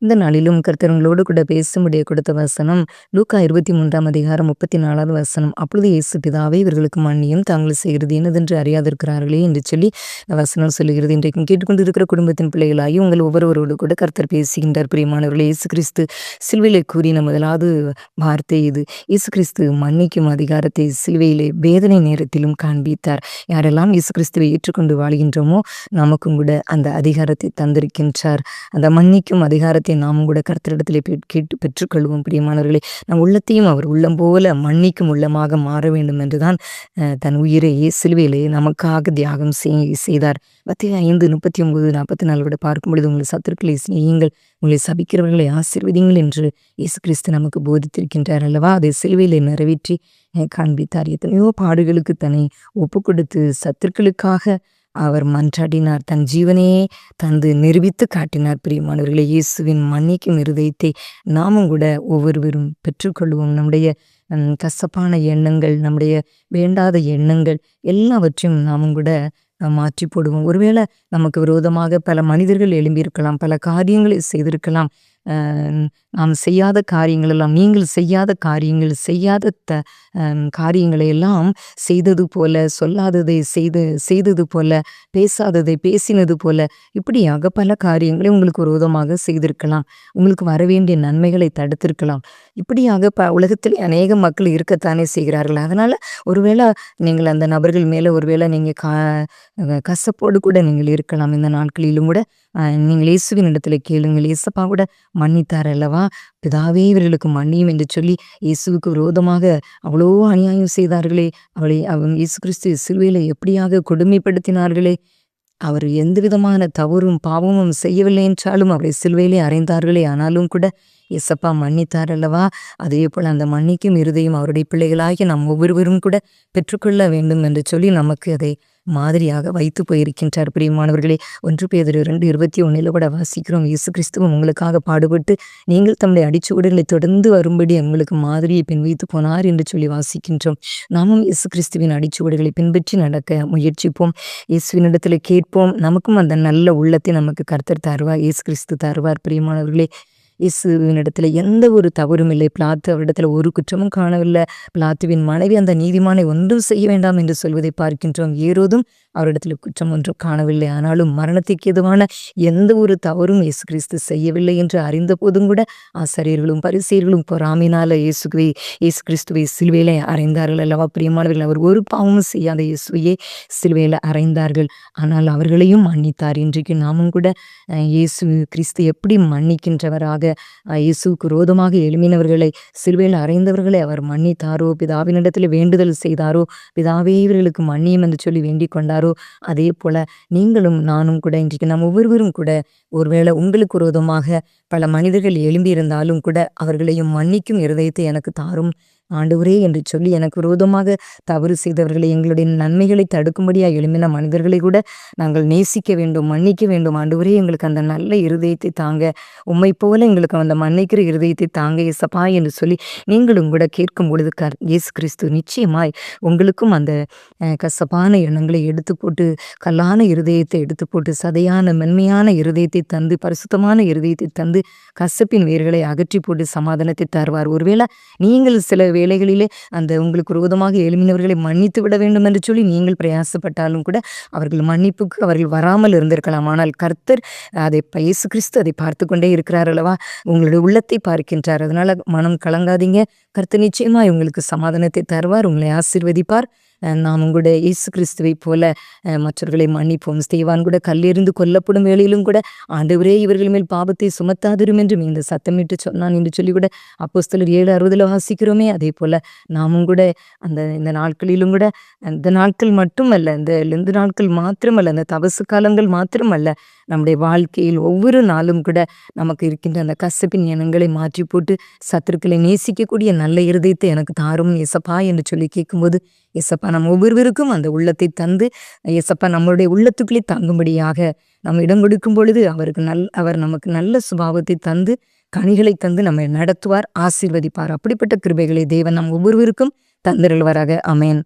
இந்த நாளிலும் கர்த்தர் உங்களோடு கூட பேசும்படியே கொடுத்த வசனம் லூக்கா 23ஆம் அதிகாரம் 34வது வசனம். அப்பொழுது இயேசு பிதாவே இவர்களுக்கு மன்னியும், தாங்கள் செய்கிறது என்னதென்று அறியாதிருக்கிறார்களே என்று சொல்லி வசனம் சொல்லுகிறது. இன்றைக்கும் கேட்டுக்கொண்டிருக்கிற குடும்பத்தின் பிள்ளைகளாகி உங்கள் ஒவ்வொருவரோடு கூட கர்த்தர் பேசுகின்றார். பிரியமானவர்களே, இயேசு கிறிஸ்து சிலுவையிலே கூறின முதலாவது வார்த்தை இது. இயேசு கிறிஸ்து மன்னிக்கும் அதிகாரத்தை சிலுவையிலே வேதனை நேரத்திலும் காண்பித்தார். யாரெல்லாம் இயேசு கிறிஸ்துவை ஏற்றுக்கொண்டு வாழ்கின்றோமோ நமக்கும் கூட அந்த அதிகாரத்தை தந்திருக்கின்றார். அந்த மன்னிக்கும் அதிகாரத்தை நாமும் கூட கர்த்தரிடத்திலே கேட்டு பெற்றுக்கொள்வோம். பிரியமானவர்களே, நம் உள்ளத்தையும் அவர் உள்ளம் போல மன்னிக்கும் உள்ளமாக மாற வேண்டும் என்றுதான் தன் உயிரை சிலுவையிலே நமக்காக தியாகம் செய்தார். மத்தேயு 5:39-44 பார்க்கும் பொழுது, உங்களை சத்துருக்களை சிநேகியுங்கள், உங்களை சபிக்கிறவர்களை ஆசீர்வதியுங்கள் என்று இயேசு கிறிஸ்து நமக்கு போதித்திருக்கின்றார் அல்லவா? அதை சிலுவையிலே நிறைவேற்றி காண்பித்தார். எத்தனையோ பாடுகளுக்கு தன்னை ஒப்பு கொடுத்து சத்துருக்களுக்காக அவர் மன்றாடினார். தன் ஜீவனையே தந்து நிரூபித்து காட்டினார். பிரியமானவர்களே, இயேசுவின் மன்னிக்கும் இருதயத்தை நாமும் கூட ஒவ்வொருவரும் பெற்றுக்கொள்வோம். நம்முடைய கசப்பான எண்ணங்கள், நம்முடைய வேண்டாத எண்ணங்கள் எல்லாவற்றையும் நாமும் கூட மாற்றி போடுவோம். ஒருவேளை நமக்கு விரோதமாக பல மனிதர்கள் எழும்பியிருக்கலாம், பல காரியங்களை செய்திருக்கலாம். நாம் செய்யாத காரியங்கள் எல்லாம், நீங்கள் செய்யாத காரியங்கள், செய்யாத காரியங்களை எல்லாம் செய்தது போல, சொல்லாததை செய்தது போல, பேசாததை பேசினது போல, இப்படியாக பல காரியங்களை உங்களுக்கு விரோதமாக செய்திருக்கலாம். உங்களுக்கு வரவேண்டிய நன்மைகளை தடுத்திருக்கலாம். இப்படியாக உலகத்தில் அநேக மக்கள் இருக்கத்தானே செய்கிறார்கள். அதனால ஒருவேளை நீங்கள் அந்த நபர்கள் மேல ஒருவேளை நீங்க கசப்போடு கூட நீங்கள் இருக்கலாம். இந்த நாட்களிலும் கூட நீங்கள் இயேசுவின் இடத்துல கேளுங்கள். இயேசப்பா கூட மன்னித்தார் அல்லவா? பிதாவே இவர்களுக்கு மன்னியும் என்று சொல்லி இயேசுவுக்கு விரோதமாக அவ்வளோ அநியாயம் செய்தார்களே, இயேசு கிறிஸ்து சிலுவையில எப்படியாக கொடுமைப்படுத்தினார்களே. அவர் எந்த விதமான தவறும் பாவமும் செய்யவில்லை என்றாலும் அவரை சிலுவையிலே அறைந்தார்களே. ஆனாலும் கூட இயேசப்பா மன்னித்தார் அல்லவா? அதே போல் அந்த மன்னிக்கும் இருதயம் அவருடைய பிள்ளைகளாகி நாம் ஒவ்வொருவரும் கூட பெற்றுக்கொள்ள வேண்டும் என்று சொல்லி நமக்கு அதை மாதிரியாக வைத்து போயிருக்கின்றார். பிரியமானவர்களே, 1 பேதுரு 2:21 கூட வாசிக்கிறோம், இயேசு கிறிஸ்துவும் உங்களுக்காக பாடுபட்டு நீங்கள் தம்முடைய அடிச்சுவடுகளை தொடர்ந்து வரும்படி உங்களுக்கு மாதிரியை பின்வைத்து போனார் என்று சொல்லி வாசிக்கின்றோம். நாமும் இயேசு கிறிஸ்துவின் அடிச்சுவடுகளை பின்பற்றி நடக்க முயற்சிப்போம். இயேசுவின் இடத்துல கேட்போம். நமக்கும் அந்த நல்ல உள்ளத்தை நமக்கு கர்த்தர் தருவார், இயேசு கிறிஸ்து தருவார். பிரியமானவர்களே, இயேசுவின் இடத்துல எந்த ஒரு தவறும் இல்லை. பிலாத்து அவரிடத்துல ஒரு குற்றமும் காணவில்லை. பிலாத்துவின் மனைவி அந்த நீதிமானை ஒன்றும் செய்ய வேண்டாம் என்று சொல்வதை பார்க்கின்றோம். ஏரோதும் அவரிடத்துல குற்றம் ஒன்றும் காணவில்லை. ஆனாலும் மரணத்துக்கு எதுவான எந்த ஒரு தவறும் இயேசு கிறிஸ்து செய்யவில்லை என்று அறிந்த போதும் கூட ஆசாரியர்களும் பரிசேயர்களும் பொறாமையினால இயேசு கிறிஸ்துவை சிலுவையில அறைந்தார்கள் அல்லவா? பிரியமானவர்கள், அவர் ஒரு பாவமும் செய்யாத இயேசுவையே சிலுவையில அறைந்தார்கள். ஆனால் அவர்களையும் மன்னித்தார். இன்றைக்கு நாமும் கூட இயேசு கிறிஸ்து எப்படி மன்னிக்கின்றவராக, இயேசுவுக்கு விரோதமாக எழும்பினவர்களை, சிலுவையில் அறைந்தவர்களை அவர் மன்னித்தாரோ, பிதாவினிடத்தில் வேண்டுதல் செய்தாரோ, பிதாவே இவர்களுக்கு மன்னியும் என்று சொல்லி வேண்டிக் கொண்டாரோ, அதே போல நீங்களும் நானும் கூட இன்றைக்கு நாம் ஒவ்வொருவரும் கூட ஒருவேளை உங்களுக்கு விரோதமாக பல மனிதர்கள் எழும்பி இருந்தாலும் கூட அவர்களையும் மன்னிக்கும் இருதயத்தை எனக்கு தாரும் ஆண்டவரே என்று சொல்லி, எனக்கு விரோதமாக தவறு செய்தவர்களை, எங்களுடைய நன்மைகளை தடுக்கும்படியா எழும்பின மனிதர்களை கூட நாங்கள் நேசிக்க வேண்டும், மன்னிக்க வேண்டும். ஆண்டவரே, எங்களுக்கு அந்த நல்ல இருதயத்தை தாங்க, உம்மை போல எங்களுக்கு அந்த மன்னிக்கிற இருதயத்தை தாங்க இயேசப்பா என்று சொல்லி நீங்களும் கூட கேட்கும் பொழுது இயேசு கிறிஸ்து நிச்சயமாய் உங்களுக்கும் அந்த கசப்பான எண்ணங்களை எடுத்து போட்டு, கல்லான இருதயத்தை எடுத்து போட்டு, சதையான மென்மையான இருதயத்தை தந்து, பரிசுத்தமான இருதயத்தை தந்து, கசப்பின் வேர்களை அகற்றி போட்டு சமாதானத்தை தருவார். ஒருவேளை நீங்கள் சில வேளைகளிலே அந்த உங்களுக்கு விரோதமாக எழுப்பினவர்களை மன்னித்து விட வேண்டும் என்று சொல்லி நீங்கள் பிரயாசப்பட்டாலும் கூட அவர்கள் மன்னிப்புக்கு அவர்கள் வராமல் இருந்திருக்கலாம். ஆனால் கர்த்தர் இயேசு கிறிஸ்து அதை பார்த்து கொண்டே இருக்கிறார் அல்லவா? உங்களுடைய உள்ளத்தை பார்க்கின்றார். அதனால மனம் கலங்காதீங்க. கர்த்தர் நிச்சயமாய் உங்களுக்கு சமாதானத்தை தருவார், உங்களை ஆசீர்வதிப்பார். நாம் கூட இயேசு கிறிஸ்துவை போல மற்றவர்களை மன்னிப்போம். ஸ்தேவான் கூட கல்லெறிந்து கொல்லப்படும் வேளையிலும் கூட ஆண்டவரே இவர்கள் மேல் பாவத்தை சுமத்தாதிரும் என்று இந்த சத்தமிட்டு சொன்னான் என்று சொல்லி கூட அப்போஸ்தலர் 7:60 வாசிக்கிறோமே. அதே போல நாமும் கூட இந்த நாட்களிலும் கூட, இந்த நாட்கள் மட்டுமல்ல, இந்த நாட்கள் மாத்திரமல்ல, அந்த தபசு காலங்கள் மாத்திரமல்ல, நம்முடைய வாழ்க்கையில் ஒவ்வொரு நாளும் கூட நமக்கு இருக்கின்ற அந்த கசப்பின் எண்ணங்களை மாற்றி போட்டு சத்துருக்களை நேசிக்கக்கூடிய நல்ல இருதயத்தை எனக்கு தாரும் இயேசப்பா என்று சொல்லி கேட்கும்போது, இயேசப்பா நம்ம ஒவ்வொருவருக்கும் அந்த உள்ளத்தை தந்து, இயேசப்பா நம்மளுடைய உள்ளத்துக்குள்ளே தங்கும்படியாக நம்ம இடம் கொடுக்கும் பொழுது அவர் நமக்கு நல்ல சுபாவத்தை தந்து, கனிகளை தந்து நம்மை நடத்துவார், ஆசீர்வதிப்பார். அப்படிப்பட்ட கிருபைகளை தேவன் நம் ஒவ்வொருவருக்கும் தந்திருள்வாராக. ஆமென்.